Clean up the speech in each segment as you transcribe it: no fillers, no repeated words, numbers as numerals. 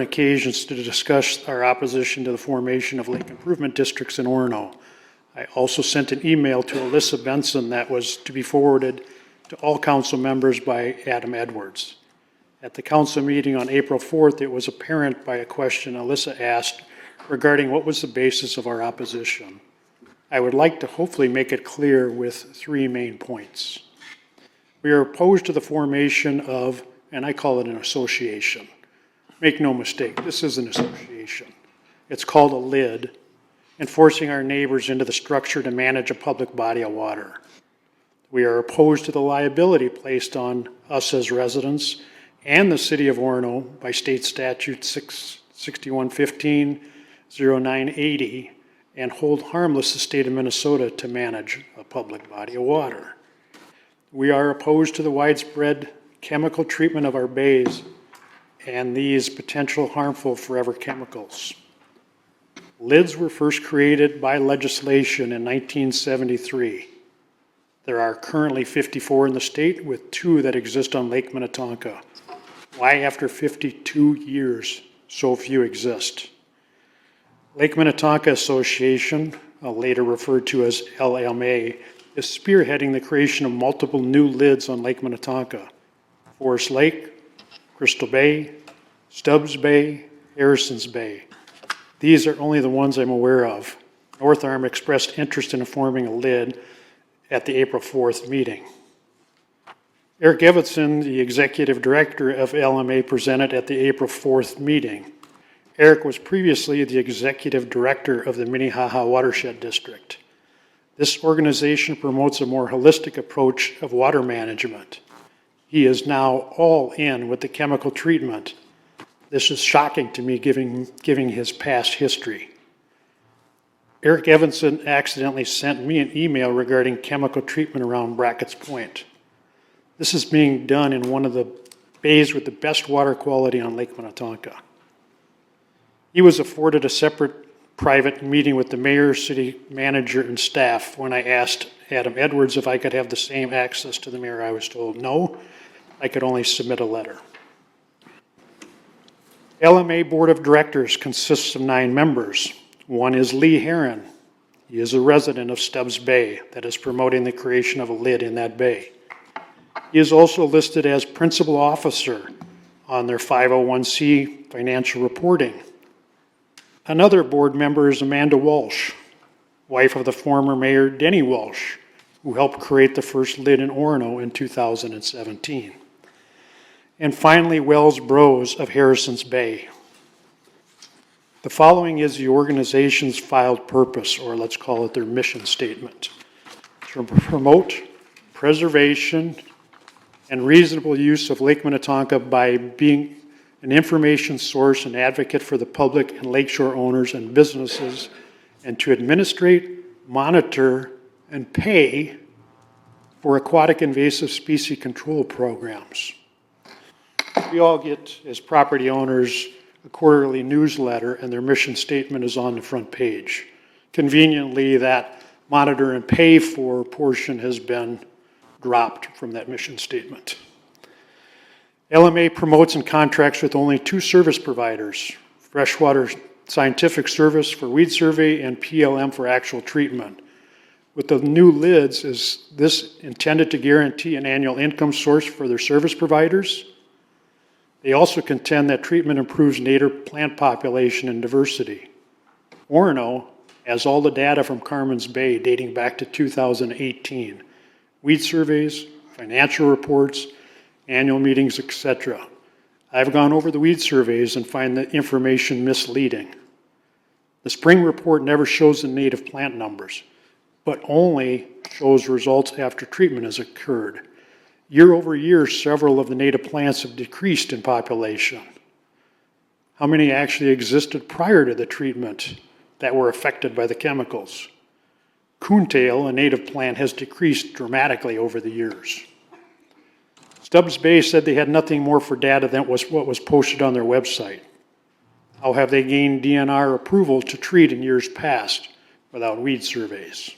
occasions to discuss our opposition to the formation of lake improvement districts in Orono. I also sent an email to Alyssa Benson that was to be forwarded to all council members by Adam Edwards. At the council meeting on April 4th, it was apparent by a question Alyssa asked regarding what was the basis of our opposition. I would like to hopefully make it clear with 3 main points. We are opposed to the formation of, and I call it an association. Make no mistake, this is an association. It's called a LID, enforcing our neighbors into the structure to manage a public body of water. We are opposed to the liability placed on us as residents and the city of Orono by state statute 6115-0980 and hold harmless the state of Minnesota to manage a public body of water. We are opposed to the widespread chemical treatment of our bays and these potential harmful forever chemicals. LIDs were first created by legislation in 1973. There are currently 54 in the state, with 2 that exist on Lake Minnetonka. Why, after 52 years, so few exist? Lake Minnetonka Association, later referred to as LMA, is spearheading the creation of multiple new LIDs on Lake Minnetonka. Forest Lake, Crystal Bay, Stubbs Bay, Harrison's Bay. These are only the ones I'm aware of. North Arm expressed interest in forming a LID at the April 4th meeting. Eric Evanson, the executive director of LMA, presented at the April 4th meeting. Eric was previously the executive director of the Minnehaha Watershed District. This organization promotes a more holistic approach of water management. He is now all in with the chemical treatment. This is shocking to me, given his past history. Eric Evanson accidentally sent me an email regarding chemical treatment around Brackett's Point. This is being done in one of the bays with the best water quality on Lake Minnetonka. He was afforded a separate private meeting with the mayor, city manager, and staff. When I asked Adam Edwards if I could have the same access to the mayor, I was told no, I could only submit a letter. LMA Board of Directors consists of 9 members. One is Lee Herron. He is a resident of Stubbs Bay that is promoting the creation of a LID in that bay. He is also listed as principal officer on their 501c financial reporting. Another board member is Amanda Walsh, wife of the former mayor Denny Walsh, who helped create the first LID in Orono in 2017. And finally, Wells Bros of Harrison's Bay. The following is the organization's filed purpose, or let's call it their mission statement: to promote preservation and reasonable use of Lake Minnetonka by being an information source and advocate for the public and lakeshore owners and businesses, and to administrate, monitor, and pay for aquatic invasive species control programs. We all get, as property owners, a quarterly newsletter, and their mission statement is on the front page. Conveniently, that monitor and pay for portion has been dropped from that mission statement. LMA promotes and contracts with only 2 service providers: Freshwater Scientific Service for weed survey and PLM for actual treatment. With the new LIDs, is this intended to guarantee an annual income source for their service providers? They also contend that treatment improves native plant population and diversity. Orono has all the data from Carmen's Bay dating back to 2018. Weed surveys, financial reports, annual meetings, etc. I've gone over the weed surveys and find the information misleading. The spring report never shows the native plant numbers, but only shows results after treatment has occurred. Year over year, several of the native plants have decreased in population. How many actually existed prior to the treatment that were affected by the chemicals? Coontail, a native plant, has decreased dramatically over the years. Stubbs Bay said they had nothing more for data than what was posted on their website. How have they gained DNR approval to treat in years past without weed surveys?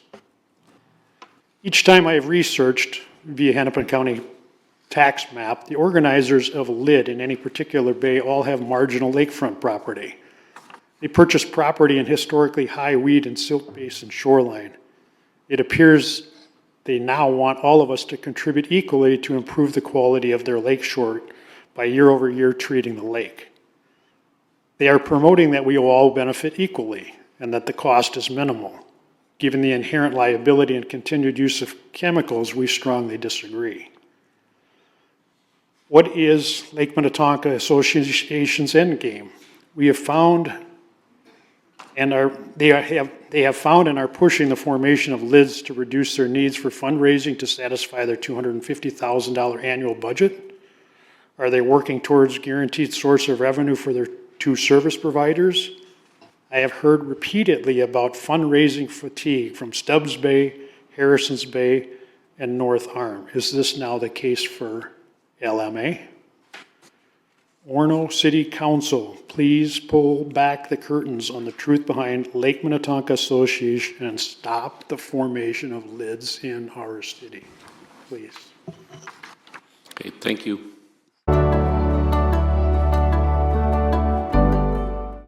Each time I have researched via Hennepin County tax map, the organizers of a lid in any particular bay all have marginal lakefront property. They purchase property in historically high weed and silt basin shoreline. It appears they now want all of us to contribute equally to improve the quality of their lakeshore by year-over-year treating the lake. They are promoting that we will all benefit equally and that the cost is minimal. Given the inherent liability and continued use of chemicals, we strongly disagree. What is Lake Minnetonka Association's endgame? We have found they have found and are pushing the formation of lids to reduce their needs for fundraising to satisfy their $250,000 annual budget. Are they working towards guaranteed source of revenue for their 2 service providers? I have heard repeatedly about fundraising fatigue from Stubbs Bay, Harrison's Bay, and North Arm. Is this now the case for LMA? Orono City Council, please pull back the curtains on the truth behind Lake Minnetonka Association and stop the formation of lids in our city. Please. Okay, thank you.